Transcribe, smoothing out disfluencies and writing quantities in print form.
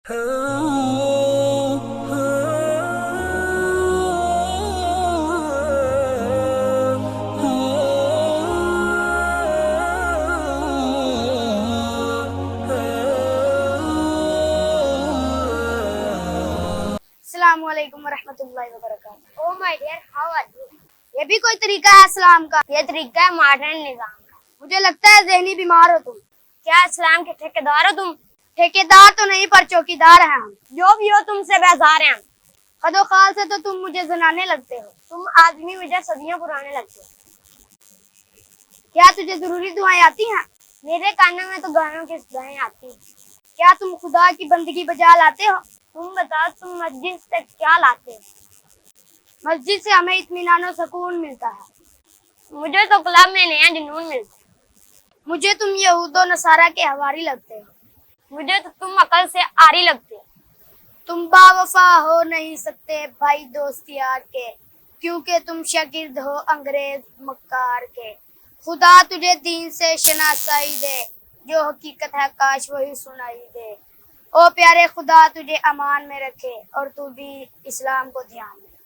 अस्सलामुअलैकुम वरहमतुल्लाहि वबरकातुहू। Oh my dear, how are you? ये भी कोई तरीका है इस्लाम का? ये तरीका है मॉडर्न निजाम का। मुझे लगता है ज़हनी बीमार हो तुम। क्या इस्लाम के ठेकेदार हो तुम? ठेकेदार तो नहीं पर चौकीदार हैं हम। जो भी हो तुमसे बेजार हैं हम। खदो खाल से तो तुम मुझे जनाने लगते हो। तुम आदमी मुझे सदियों पुराने लगते हो। क्या तुझे जरूरी दुआएं आती हैं? मेरे कानों में तो गानों की दुआएं आती हैं। क्या तुम खुदा की बंदगी बजा लाते हो? तुम बताओ, तुम मस्जिद से क्या लाते हो? मस्जिद से हमें इत्मीनान और सुकून मिलता है। मुझे तो क्लब में नया जुनून मिलता है। मुझे तुम यहूदो नसारा के हवारी लगते हो। मुझे तो तुम अकल से आरी लगते हो। तुम बावफा हो नहीं सकते भाई दोस्त यार के, क्योंकि तुम शागिर्द हो अंग्रेज मक्कार के। खुदा तुझे दीन से शनासाई दे, जो हकीकत है काश वही सुनाई दे। ओ प्यारे खुदा तुझे अमान में रखे और तू भी इस्लाम को ध्यान दे।